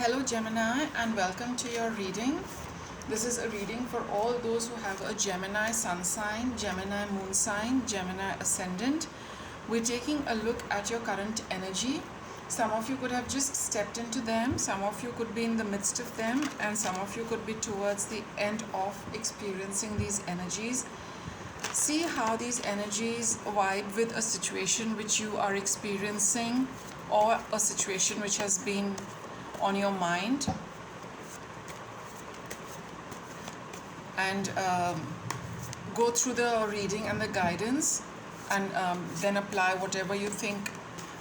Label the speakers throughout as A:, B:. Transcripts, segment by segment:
A: Hello Gemini and welcome to your reading. This is a reading for all those who have a Gemini sun sign, Gemini moon sign, Gemini ascendant. We're taking a look at your current energy. Some of you could have just stepped into them, some of you could be in the midst of them, and some of you could be towards the end of experiencing these energies. See how these energies vibe with a situation which you are experiencing or a situation which has been on your mind, and go through the reading and the guidance, and then apply whatever you think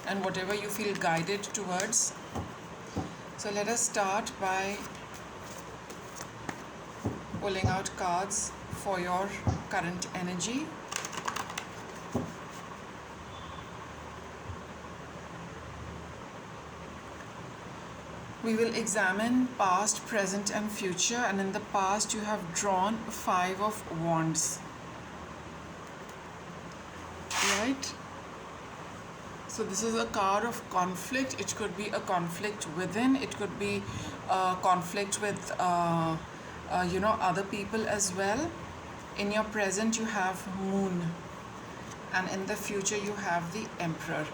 A: and whatever you feel guided towards. So let us start by pulling out cards for your current energy. We will examine past, present and future, and in the past you have drawn 5 of Wands. Right? So this is a card of conflict. It could be a conflict within, it could be a conflict with other people as well. In your present you have Moon, and in the future you have the Emperor.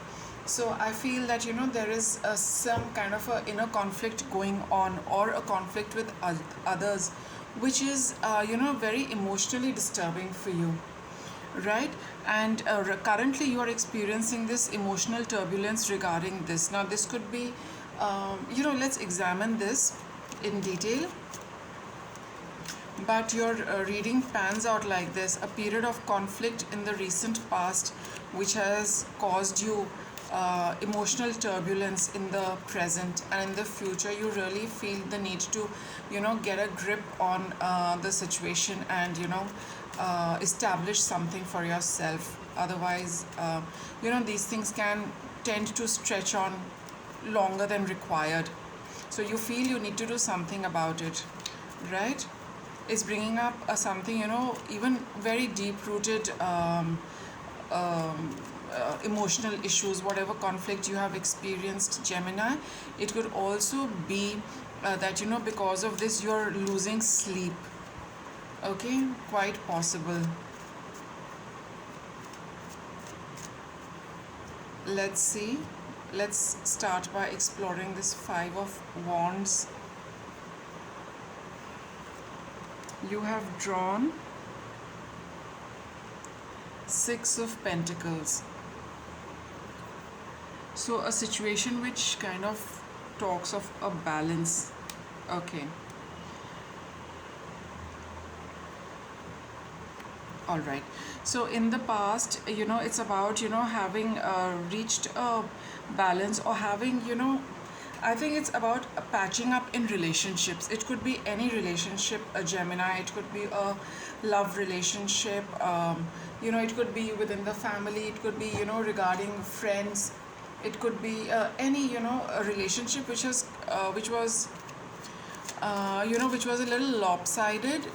A: So I feel that there is some kind of a inner conflict going on, or a conflict with others, which is very emotionally disturbing for you, right? And currently you are experiencing this emotional turbulence regarding this. Now this could be let's examine this in detail. But your reading pans out like this: a period of conflict in the recent past which has caused you emotional turbulence in the present, and in the future you really feel the need to get a grip on the situation and establish something for yourself. Otherwise these things can tend to stretch on longer than required. So you feel you need to do something about it, right? It's bringing up something even very deep rooted emotional issues, whatever conflict you have experienced, Gemini. It could also be that because of this you're losing sleep. Okay, quite possible. Let's see. Let's start by exploring this 5 of Wands. You have drawn 6 of Pentacles. So a situation which kind of talks of a balance. Okay. All right. So in the past, it's about, having reached a balance, or having, I think it's about patching up in relationships. It could be any relationship, a Gemini. It could be a love relationship. It could be within the family. It could be, regarding friends. It could be any, a relationship which was a little lopsided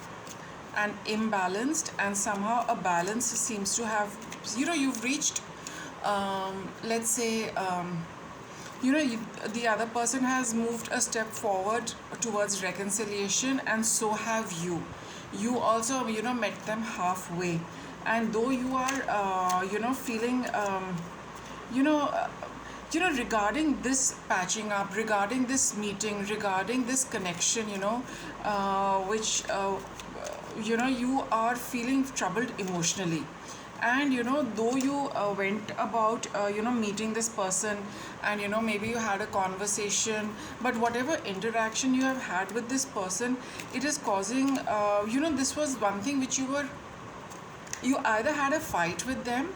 A: and imbalanced, and somehow a balance seems to have, you've reached, let's say, the other person has moved a step forward towards reconciliation, and so have you. You also, met them halfway, and though you are, feeling, regarding this patching up, regarding this meeting, regarding this connection, which, you are feeling troubled emotionally. And though you went about meeting this person, and maybe you had a conversation, but whatever interaction you have had with this person, it is causing this was one thing which you either had a fight with them,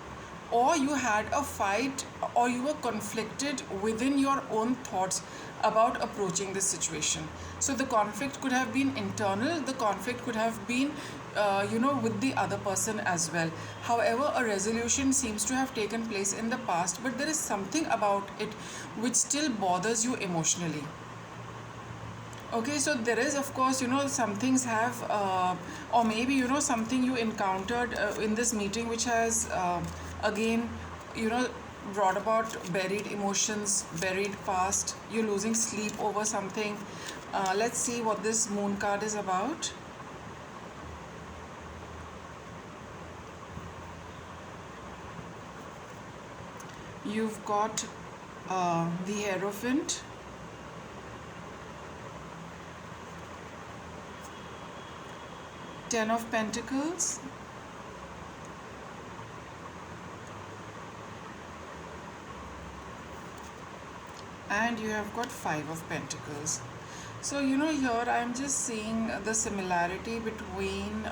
A: or you had a fight, or you were conflicted within your own thoughts about approaching this situation. So the conflict could have been internal, the conflict could have been with the other person as well. However, a resolution seems to have taken place in the past, but there is something about it which still bothers you emotionally. Okay, so there is, of course, some things have, or maybe, something you encountered in this meeting which has, again, brought about buried emotions, buried past. You're losing sleep over something. Let's see what this moon card is about. You've got the Hierophant, Ten of Pentacles, and you have got Five of Pentacles. So here I'm just seeing the similarity between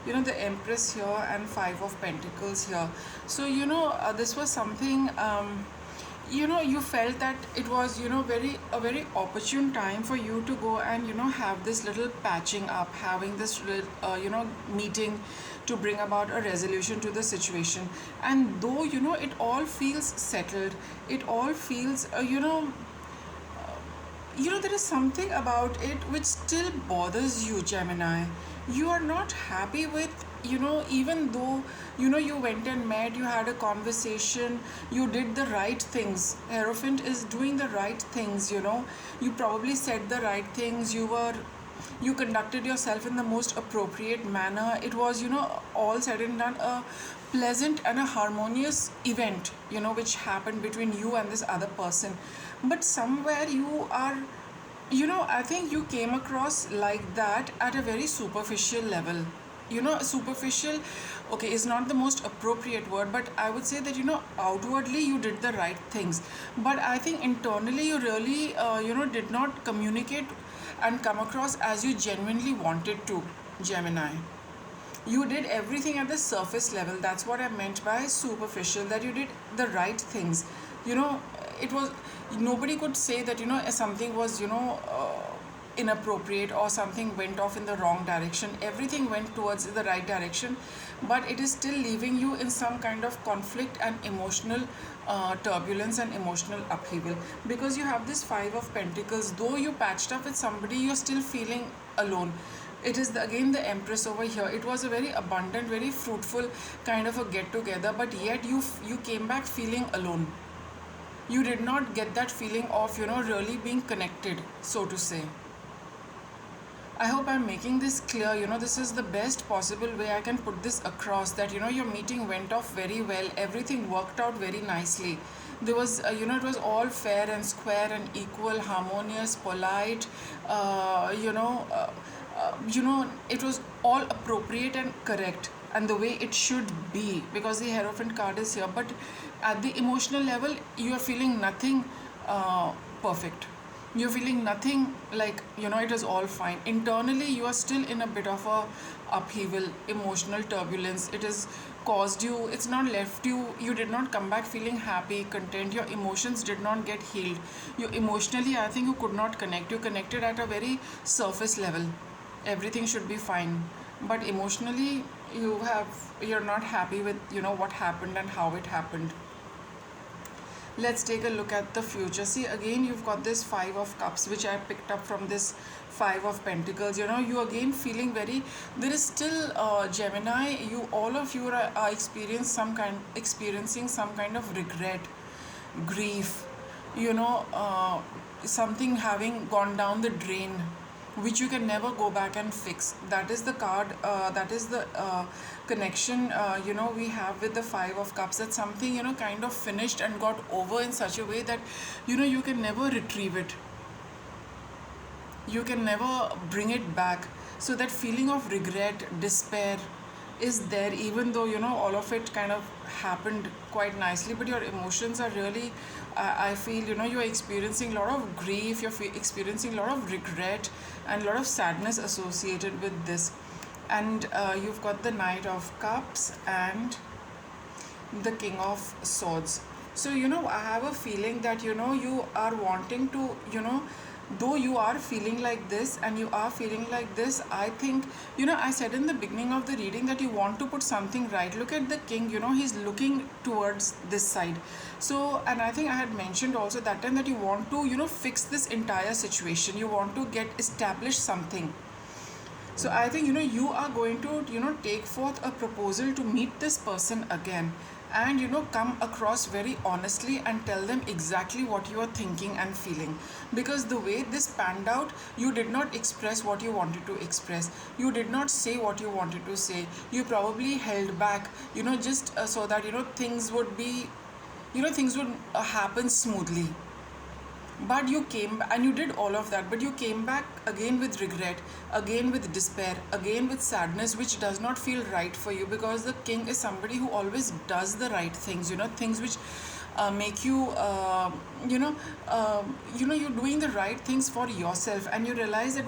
A: the Empress here and Five of Pentacles here. So this was something, you felt that it was a very opportune time for you to go and have this little patching up, having this meeting to bring about a resolution to the situation. And though it all feels settled, it all feels there is something about it which still bothers you, Gemini. You are not happy with, even though, you went and met, you had a conversation, you did the right things. Hierophant is doing the right things, You probably said the right things, you conducted yourself in the most appropriate manner. It was, all said and done, a pleasant and a harmonious event, which happened between you and this other person. But somewhere you are, I think you came across like that at a very superficial level. Superficial, okay, is not the most appropriate word, but I would say that, outwardly you did the right things. But I think internally you really, did not communicate and come across as you genuinely wanted to, Gemini. You did everything at the surface level. That's what I meant by superficial, that you did the right things. It was, nobody could say that something was inappropriate or something went off in the wrong direction. Everything went towards the right direction, but it is still leaving you in some kind of conflict and emotional turbulence and emotional upheaval, because you have this Five of Pentacles. Though you patched up with somebody, you're still feeling alone. It is again the Empress over here. It was a very abundant, very fruitful kind of a get together, but yet you came back feeling alone. You did not get that feeling of really being connected, so to say. I hope I'm making this clear. This is the best possible way I can put this across, that your meeting went off very well, everything worked out very nicely. There was it was all fair and square and equal, harmonious, polite, it was all appropriate and correct, and the way it should be, because the Hierophant card is here. But at the emotional level, you are feeling nothing perfect. You're feeling nothing like, it is all fine. Internally, you are still in a bit of a upheaval, emotional turbulence. It has caused you, it's not left you, you did not come back feeling happy, content. Your emotions did not get healed. You emotionally, I think you could not connect. You connected at a very surface level. Everything should be fine. But emotionally, you're not happy with, what happened and how it happened. Let's take a look at the future. See, again, you've got this Five of Cups, which I picked up from this Five of Pentacles. You again feeling very, there is still Gemini, all of you are experiencing some kind of regret, grief, something having gone down the drain, which you can never go back and fix. That is the card, that is the connection, we have with the Five of Cups, that something, kind of finished and got over in such a way that, you can never retrieve it. You can never bring it back. So that feeling of regret, despair is there, even though, all of it kind of happened quite nicely, but your emotions are really, I feel, you're experiencing a lot of grief, you're experiencing a lot of regret and a lot of sadness associated with this. And you've got the Knight of Cups and the King of Swords. So, I have a feeling that, you are wanting to, though you are feeling like this and you are feeling like this, I think, I said in the beginning of the reading that you want to put something right. Look at the king, he's looking towards this side. So, and I think I had mentioned also that time that you want to, fix this entire situation. You want to establish something. So I think, you are going to, take forth a proposal to meet this person again. and come across very honestly and tell them exactly what you are thinking and feeling. Because the way this panned out, you did not express what you wanted to express, you did not say what you wanted to say, you probably held back, just so that things would be, things would happen smoothly. But you came and you did all of that, but you came back again with regret, again with despair, again with sadness, which does not feel right for you, because the king is somebody who always does the right things, things which make you, you're doing the right things for yourself, and you realize that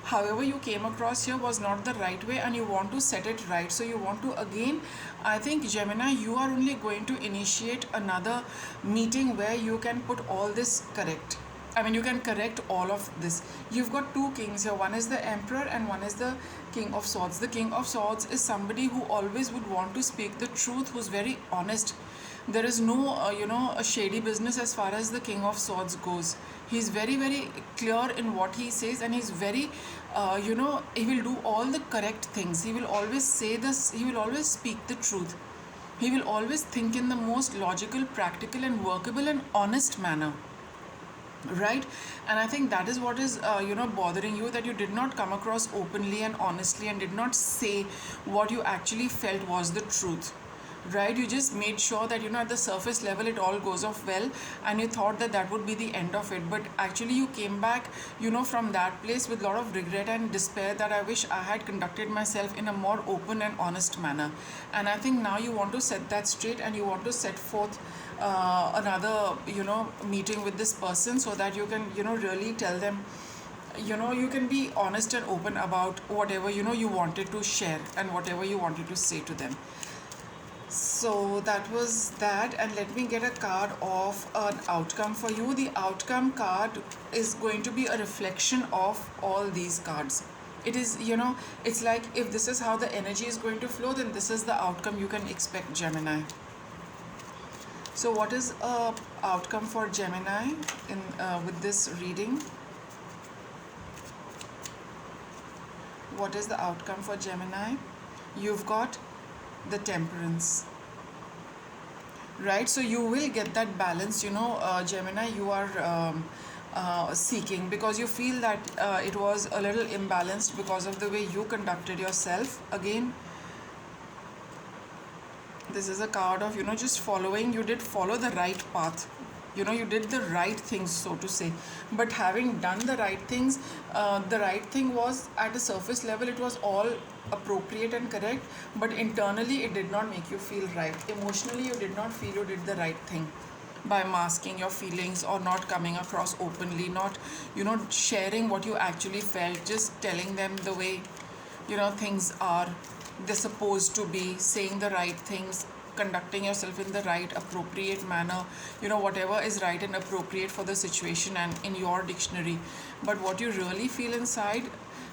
A: however you came across here was not the right way, and you want to set it right. So you want to again, I think, Gemini, you are only going to initiate another meeting where you can put all this correct. I mean, you can correct all of this. You've got two kings here. One is the Emperor and one is the King of Swords. The King of Swords is somebody who always would want to speak the truth, who's very honest. There is no, a shady business as far as the King of Swords goes. He's very, very clear in what he says, and he's very, he will do all the correct things. He will always say this, he will always speak the truth. He will always think in the most logical, practical, and workable and honest manner. Right? And I think that is what is bothering you, that you did not come across openly and honestly and did not say what you actually felt was the truth. Right? You just made sure that at the surface level it all goes off well, and you thought that that would be the end of it, but actually you came back from that place with a lot of regret and despair, that I wish I had conducted myself in a more open and honest manner. And I think now you want to set that straight, and you want to set forth another meeting with this person, so that you can really tell them, you can be honest and open about whatever you wanted to share and whatever you wanted to say to them. So that was that, and let me get a card of an outcome for you. The outcome card is going to be a reflection of all these cards. It is, it's like, if this is how the energy is going to flow, then this is the outcome you can expect, Gemini. So what is a outcome for Gemini in with this reading? What is the outcome for Gemini? You've got the Temperance. Right? So you will get that balance, Gemini, you are seeking, because you feel that it was a little imbalanced because of the way you conducted yourself. Again, this is a card of just following. You did follow the right path, you did the right things, so to say. But having done the right things, the right thing was, at a surface level, it was all appropriate and correct, but internally it did not make you feel right. Emotionally you did not feel you did the right thing by masking your feelings, or not coming across openly, not sharing what you actually felt, just telling them the way things are, they're supposed to be, saying the right things, conducting yourself in the right appropriate manner, whatever is right and appropriate for the situation and in your dictionary. But what you really feel inside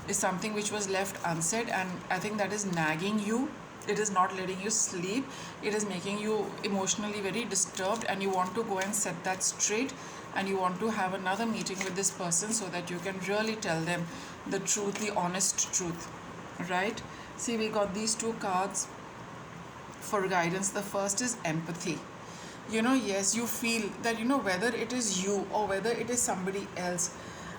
A: is something which was left unsaid, and I think that is nagging you. It is not letting you sleep. It is making you emotionally very disturbed, and you want to go and set that straight, and you want to have another meeting with this person so that you can really tell them the truth, the honest truth. Right? See, we got these two cards for guidance. The first is empathy. Yes, you feel that whether it is you or whether it is somebody else,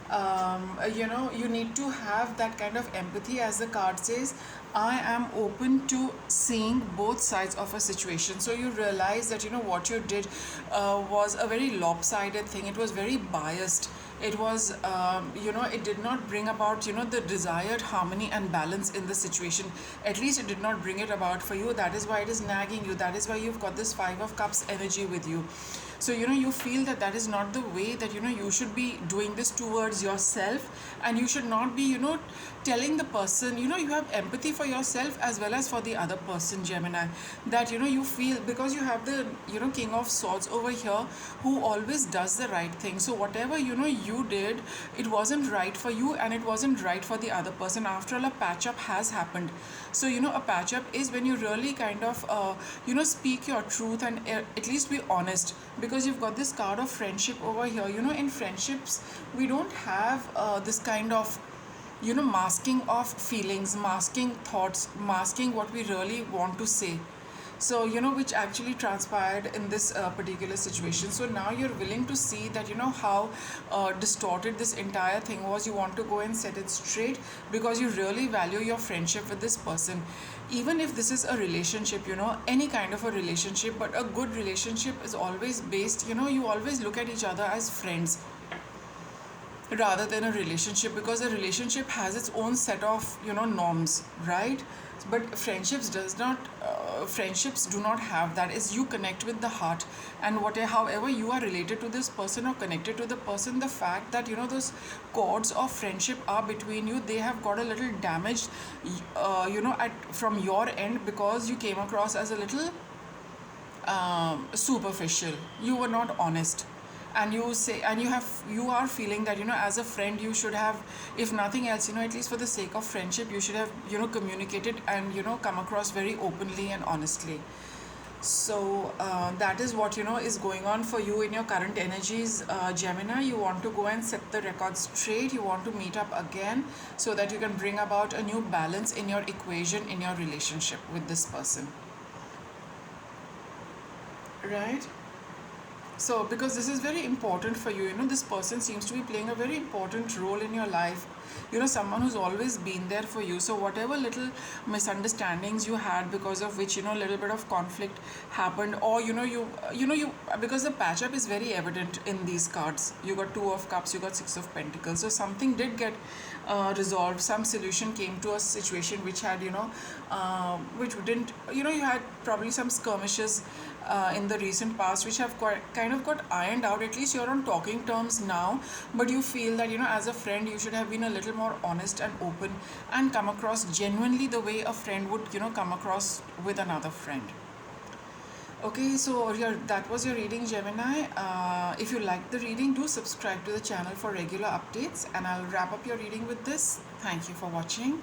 A: you need to have that kind of empathy. As the card says, I am open to seeing both sides of a situation. So you realize that what you did was a very lopsided thing. It was very biased. It was it did not bring about the desired harmony and balance in the situation. At least it did not bring it about for you. That is why it is nagging you. That is why you've got this 5 of Cups energy with you. So you feel that that is not the way that you should be doing this towards yourself, and you should not be telling the person, you have empathy for yourself as well as for the other person, Gemini, that you feel, because you have the King of Swords over here, who always does the right thing. So whatever you did, it wasn't right for you, and it wasn't right for the other person. After all, a patch up has happened. So a patch up is when you really kind of speak your truth and at least be honest. Because you've got this card of friendship over here. In friendships we don't have this kind of masking of feelings, masking thoughts, masking what we really want to say. So which actually transpired in this particular situation. So now you're willing to see that how distorted this entire thing was. You want to go and set it straight because you really value your friendship with this person. Even if this is a relationship, any kind of a relationship, but a good relationship is always based, you always look at each other as friends rather than a relationship, because a relationship has its own set of norms, right? But friendships do not have that. Is you connect with the heart, and whatever, however you are related to this person or connected to the person, the fact that those cords of friendship are between you, they have got a little damaged, from your end, because you came across as a little superficial. You were not honest, and you are feeling that as a friend you should have, if nothing else, at least for the sake of friendship, you should have communicated and come across very openly and honestly. So that is what is going on for you in your current energies, Gemini. You want to go and set the record straight. You want to meet up again so that you can bring about a new balance in your equation, in your relationship with this person, right? So, because this is very important for you, this person seems to be playing a very important role in your life. Someone who's always been there for you. So, whatever little misunderstandings you had, because of which a little bit of conflict happened, or you because the patch up is very evident in these cards. You got Two of Cups, you got Six of Pentacles. So, something did get resolved. Some solution came to a situation which had which didn't, you had probably some skirmishes in the recent past, which have kind of got ironed out. At least you're on talking terms now, but you feel that as a friend you should have been a little more honest and open and come across genuinely the way a friend would come across with another friend. Okay, so that was your reading, Gemini. If you like the reading, do subscribe to the channel for regular updates, and I'll wrap up your reading with this. Thank you for watching.